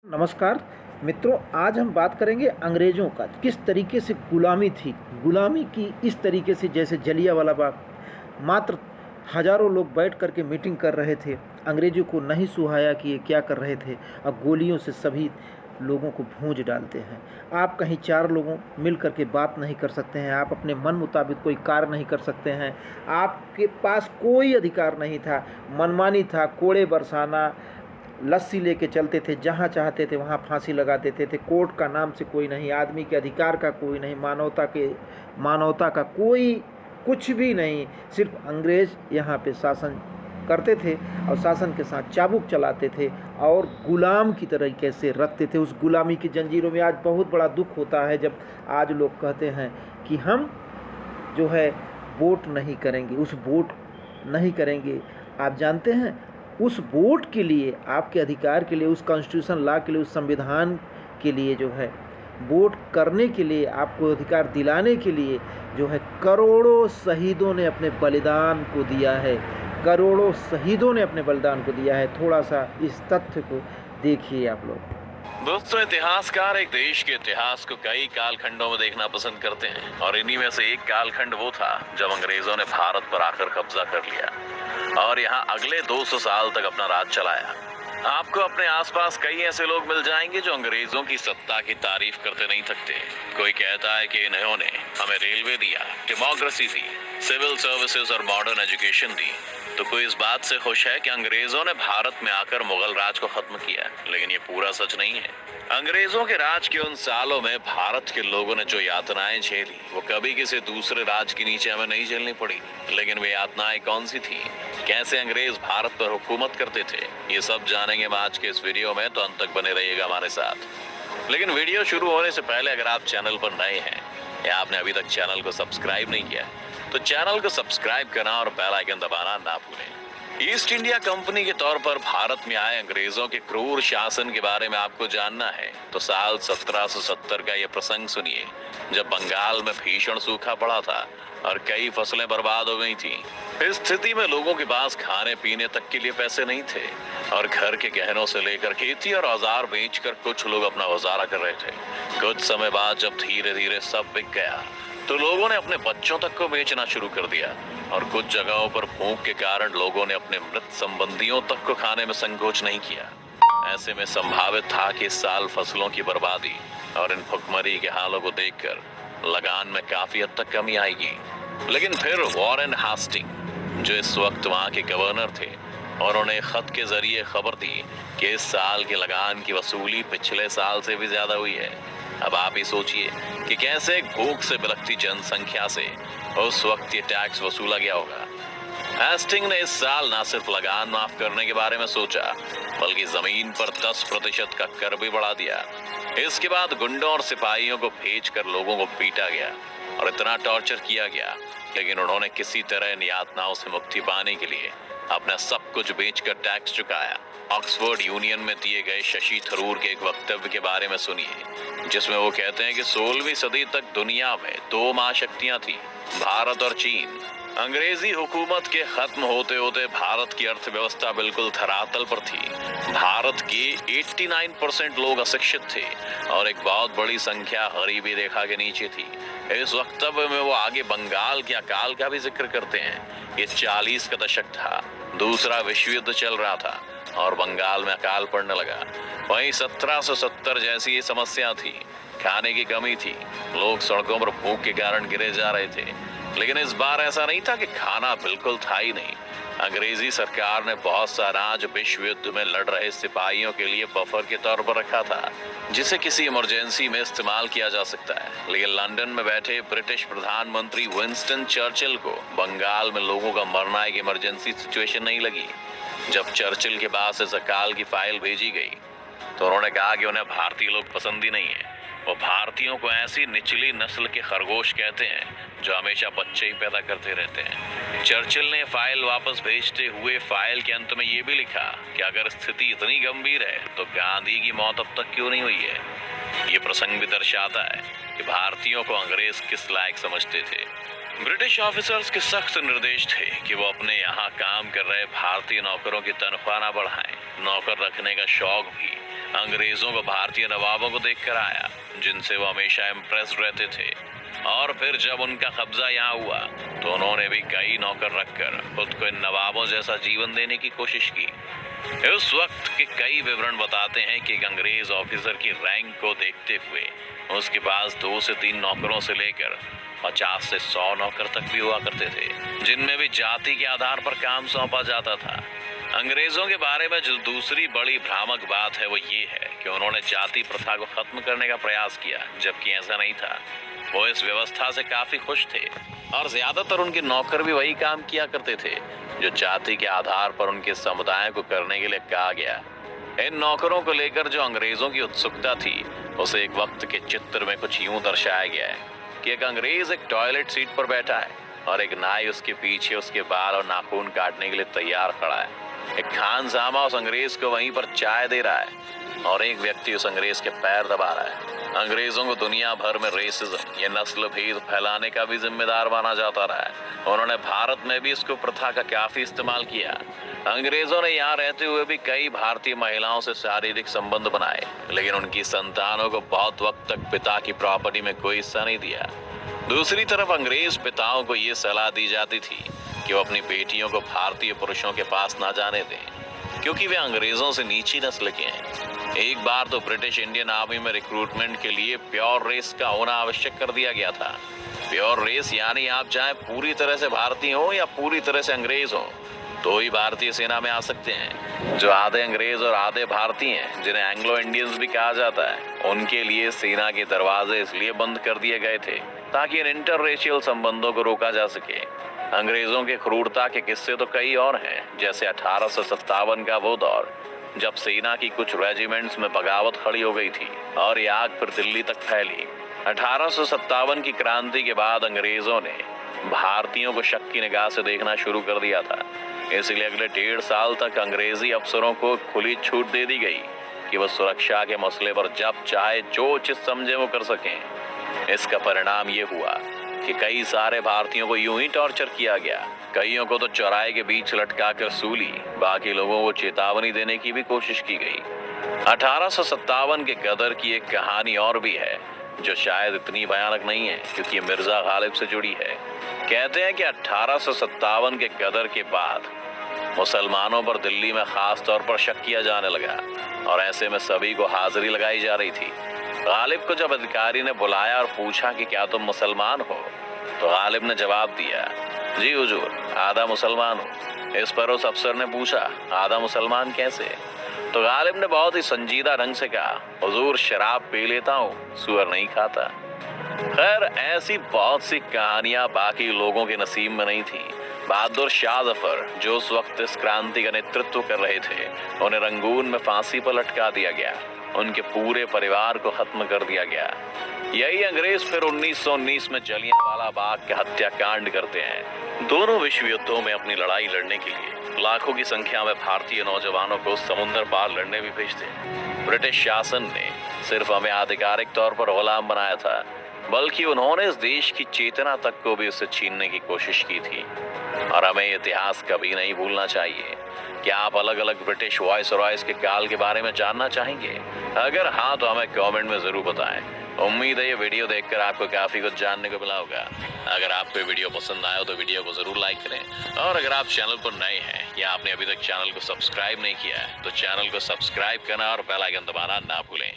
नमस्कार मित्रों, आज हम बात करेंगे अंग्रेज़ों का किस तरीके से गुलामी थी। गुलामी की इस तरीके से जैसे जलियांवाला बाग, मात्र हज़ारों लोग बैठ कर के मीटिंग कर रहे थे, अंग्रेज़ों को नहीं सुहाया कि ये क्या कर रहे थे। अब गोलियों से सभी लोगों को भूंज डालते हैं। आप कहीं चार लोगों मिल कर के बात नहीं कर सकते हैं, आप अपने मन मुताबिक कोई कार्य नहीं कर सकते हैं, आपके पास कोई अधिकार नहीं था, मनमानी था, कोड़े बरसाना, लस्सी लेके चलते थे, जहाँ चाहते थे वहाँ फांसी लगा देते थे। कोर्ट का नाम से कोई नहीं, आदमी के अधिकार का कोई नहीं, मानवता का कोई कुछ भी नहीं। सिर्फ अंग्रेज़ यहाँ पे शासन करते थे और शासन के साथ चाबुक चलाते थे और गुलाम की तरीके से रखते थे। उस गुलामी की जंजीरों में आज बहुत बड़ा दुख होता है जब आज लोग कहते हैं कि हम जो है वोट नहीं करेंगे, उस वोट नहीं करेंगे। आप जानते हैं, उस वोट के लिए, आपके अधिकार के लिए, उस कॉन्स्टिट्यूशन लॉ के लिए, उस संविधान के लिए जो है वोट करने के लिए, आपको अधिकार दिलाने के लिए जो है करोड़ों शहीदों ने अपने बलिदान को दिया है। करोड़ों शहीदों ने अपने बलिदान को दिया है। थोड़ा सा इस तथ्य को देखिए आप लोग। दोस्तों, इतिहासकार एक देश के इतिहास को कई कालखंडों में देखना पसंद करते हैं और इन्हीं में से एक कालखंड वो था जब अंग्रेजों ने भारत पर आकर कब्जा कर लिया और यहाँ अगले 200 साल तक अपना राज चलाया। आपको अपने आसपास कई ऐसे लोग मिल जाएंगे जो अंग्रेजों की सत्ता की तारीफ करते नहीं थकते। कोई कहता है कि इन्होंने हमें रेलवे दिया, डेमोक्रेसी दी, सिविल सर्विसेज और मॉडर्न एजुकेशन दी, तो कोई इस बात से खुश है कि अंग्रेजों ने भारत में आकर मुगल राज को खत्म किया। लेकिन ये पूरा सच नहीं है। अंग्रेजों के राज के उन सालों में भारत के लोगों ने जो यातनाएं झेली वो कभी किसी दूसरे राज के नीचे हमें नहीं झेलनी पड़ी। लेकिन वे यातनाएं कौन सी थी, कैसे अंग्रेज भारत पर हुकूमत करते थे, ये सब जानेंगे हम आज के इस वीडियो में, तो अंत तक बने रहिएगा हमारे साथ। लेकिन वीडियो शुरू होने से पहले अगर आप चैनल पर नए हैं या आपने अभी तक चैनल को सब्सक्राइब नहीं किया तो चैनल को सब्सक्राइब करना और बेल आइकन दबाना ना भूलें। ईस्ट इंडिया कंपनी के तौर पर भारत में आए अंग्रेजों के क्रूर शासन के बारे में आपको जानना है तो साल 1770 का ये प्रसंग सुनिए, जब बंगाल में भीषण सूखा पड़ा था और कई फसलें बर्बाद हो गई थी। इस स्थिति में लोगों के पास खाने पीने तक के लिए पैसे नहीं थे और घर के गहनों से लेकर खेती और औजार बेचकर कुछ लोग अपना गुजारा कर रहे थे। कुछ समय बाद जब धीरे धीरे सब बिक गया तो लोगों ने अपने बच्चों तक को बेचना शुरू कर दिया और कुछ जगहों पर भूख के कारण लोगों ने अपने मृत संबंधियों तक को खाने में संकोच नहीं किया। ऐसे में संभावित था कि इस साल फसलों की बर्बादी और इन भुखमरी के हालों को देखकर लगान में काफी हद तक कमी आएगी। लेकिन फिर वॉरेन हास्टिंग, जो इस वक्त वहां के गवर्नर थे, और उन्हें खत के जरिए खबर दी कि इस साल के लगान की वसूली पिछले साल से भी ज्यादा हुई है। अब आप ही सोचिए कि कैसे एक भूख से बिलखती जनसंख्या से उस वक्त ये टैक्स वसूला गया होगा। हेस्टिंग ने इस साल न सिर्फ लगान माफ करने के बारे में सोचा बल्कि जमीन पर 10% का कर भी बढ़ा दिया। इसके बाद गुंडों और सिपाहियों को भेजकर लोगों को पीटा गया और इतना टॉर्चर किया गया, लेकिन उन्होंने किसी तरह इन यातनाओं से मुक्ति पाने के लिए अपना सब कुछ बेचकर टैक्स चुकाया। ऑक्सफोर्ड यूनियन में दिए गए शशि थरूर के एक वक्तव्य के बारे में सुनिए, जिसमें वो कहते हैं कि 16वीं सदी तक दुनिया में 2 महाशक्तियां थी, भारत और चीन। अंग्रेजी हुकूमत के खत्म होते होते भारत की अर्थव्यवस्था बिल्कुल धरातल पर थी। भारत के 89% लोग अशिक्षित थे और एक बहुत बड़ी संख्या गरीबी रेखा के नीचे थी। इस वक्तव्य में वो आगे बंगाल के अकाल का भी जिक्र करते हैं। ये 40 का दशक था, दूसरा विश्व युद्ध चल रहा था और बंगाल में अकाल पड़ने लगा। वहीं 1770 जैसी ये समस्या थी, खाने की कमी थी, लोग सड़कों पर भूख के कारण गिरे जा रहे थे। लेकिन इस बार ऐसा नहीं था कि खाना बिल्कुल था ही नहीं। अंग्रेजी सरकार ने बहुत सा अनाज विश्व युद्ध में लड़ रहे सिपाहियों के लिए बफर के तौर पर रखा था, जिसे किसी इमरजेंसी में इस्तेमाल किया जा सकता है। लेकिन लंदन में बैठे ब्रिटिश प्रधानमंत्री विंस्टन चर्चिल को बंगाल में लोगों का मरना एक इमरजेंसी सिचुएशन नहीं लगी। जब चर्चिल के पास इस अकाल की फाइल भेजी गई तो उन्होंने कहा कि उन्हें भारतीय लोग पसंद ही नहीं है। वो भारतीयों को ऐसी निचली नस्ल के खरगोश कहते हैं जो हमेशा बच्चे ही पैदा करते रहते हैं। चर्चिल ने फाइल वापस भेजते हुए फाइल के अंत में ये भी लिखा कि अगर स्थिति इतनी गंभीर है तो गांधी की मौत अब तक क्यों नहीं हुई है। ये प्रसंग भी दर्शाता है कि भारतीयों को अंग्रेज किस लायक समझते थे। ब्रिटिश ऑफिसर्स के सख्त निर्देश थे कि वो अपने यहाँ काम कर रहे भारतीय नौकरों की तनख्वाह ना बढ़ाएं। नौकर रखने का शौक भी अंग्रेजों को भारतीय नवाबों को देखकर आया, जिनसे वो हमेशा इम्प्रेस्ड रहते थे। और फिर जब उनका कब्जा यहाँ हुआ तो उन्होंने भी कई नौकर रखकर खुद को इन नवाबों जैसा जीवन देने की कोशिश की। उस वक्त के कई विवरण बताते हैं कि एक अंग्रेज ऑफिसर की रैंक को देखते हुए उसके पास 2 से 3 नौकरों से लेकर 50 से 100 नौकर तक भी हुआ करते थे, जिनमें भी जाति के आधार पर काम सौंपा जाता था। अंग्रेजों के बारे में जो दूसरी बड़ी भ्रामक बात है वो ये है कि उन्होंने जाति प्रथा को खत्म करने का प्रयास किया, जबकि ऐसा नहीं था। वो इस व्यवस्था से काफी खुश थे और ज्यादातर उनके नौकर भी वही काम किया करते थे जो जाति के आधार पर उनके समुदाय को करने के लिए कहा गया। इन नौकरों को लेकर जो अंग्रेजों की उत्सुकता थी उसे एक वक्त के चित्र में कुछ यूं दर्शाया गया है कि एक अंग्रेज एक टॉयलेट सीट पर बैठा है और एक नाई उसके पीछे उसके बाल और नाखून काटने के लिए तैयार खड़ा है। एक खानसामा उस अंग्रेज को वहीं पर चाय दे रहा है और एक व्यक्ति उस अंग्रेज के पैर दबा रहा है। अंग्रेजों को दुनिया भर में रेसिज्म या नस्ल भेद फैलाने का भी जिम्मेदार माना जाता रहा है। उन्होंने भारत में भी इसको प्रथा का काफी इस्तेमाल किया। अंग्रेजों ने यहाँ रहते हुए भी कई भारतीय महिलाओं से शारीरिक संबंध बनाए, लेकिन उनकी संतानों को बहुत वक्त तक पिता की प्रॉपर्टी में कोई हिस्सा नहीं दिया। दूसरी तरफ अंग्रेज पिताओं को ये सलाह दी जाती थी कि वो अपनी बेटियों को भारतीय पुरुषों के पास ना जाने दें, क्योंकि वे अंग्रेजों से नीची नस्ल के हैं। एक बार तो ब्रिटिश इंडियन आर्मी में रिक्रूटमेंट के लिए प्योर रेस का होना आवश्यक कर दिया गया था। प्योर रेस यानी आप चाहे पूरी तरह से भारतीय हो या पूरी तरह से अंग्रेज हो, तो ही भारतीय सेना में आ सकते हैं। जो आधे अंग्रेज और आधे भारतीय हैं, जिन्हें एंग्लो इंडियंस भी कहा जाता है, उनके लिए सेना के दरवाजे इसलिए बंद कर दिए गए थे ताकि इन इंटररेशियल संबंधों को रोका जा सके। अंग्रेजों के क्रूरता के किस्से तो कई और हैं, जैसे 1857 का वो दौर जब सेना की कुछ रेजिमेंट्स में बगावत खड़ी हो गई थी और ये आग फिर दिल्ली तक फैली। 1857 की क्रांति के बाद अंग्रेजों ने भारतीयों को शक की निगाह से देखना शुरू कर दिया था, इसलिए अगले 1.5 साल तक अंग्रेजी अफसरों को खुली छूट दे दी गई कि वो सुरक्षा के मसले पर जब चाहे जो उचित समझे वो कर सकें। इसका परिणाम ये हुआ कि कई सारे भारतीयों को यूं ही टॉर्चर किया गया। कईयों को तो चौराहे के बीच लटका कर सूली, बाकी लोगों को चेतावनी देने की भी कोशिश की गई। 1857 के गदर की एक कहानी और भी है जो शायद इतनी भयानक नहीं है क्योंकि ये मिर्जा गालिब से जुड़ी है। कहते हैं कि 1857 के गदर के बाद मुसलमानों पर दिल्ली में खास तौर पर शक किया जाने लगा और ऐसे में सभी को हाजिरी लगाई जा रही थी। गालिब को जब अधिकारी ने बुलाया और पूछा कि क्या तुम मुसलमान हो, तो गालिब ने जवाब दिया, जी हुजूर, आधा मुसलमान हूँ। इस पर उस अफसर ने पूछा, आधा मुसलमान कैसे? तो गालिब ने बहुत ही संजीदा ढंग से कहा, हुजूर, शराब पी लेता हूँ, सुअर नहीं खाता। खैर, ऐसी बहुत सी कहानियां बाकी लोगों के नसीब में नहीं थी। बहादुर शाह जफर, जो उस वक्त इस क्रांति का नेतृत्व कर रहे थे, उन्हें रंगून में फांसी पर लटका दिया गया। उनके पूरे परिवार को खत्म कर दिया गया। यही अंग्रेज फिर 1919 में जलियांवाला बाग के हत्याकांड करते हैं। दोनों विश्व युद्धों में अपनी लड़ाई लड़ने के लिए लाखों की संख्या में भारतीय नौजवानों को समुद्र पार लड़ने भी भेजते। ब्रिटिश शासन ने सिर्फ हमें आधिकारिक तौर पर गुलाम बनाया था, बल्कि उन्होंने इस देश की चेतना तक को भी उससे छीनने की कोशिश की थी। और हमें इतिहास कभी नहीं भूलना चाहिए। क्या आप अलग अलग ब्रिटिश वायसरॉयज के काल के बारे में जानना चाहेंगे? अगर हाँ, तो हमें कमेंट में जरूर बताएं। उम्मीद है ये वीडियो देखकर आपको काफी कुछ जानने को मिला होगा। अगर आपको वीडियो पसंद आया तो वीडियो को जरूर लाइक करें, और अगर आप चैनल पर नए हैं या आपने अभी तक चैनल को सब्सक्राइब नहीं किया है तो चैनल को सब्सक्राइब करना और बेल आइकन दबाना ना भूलें।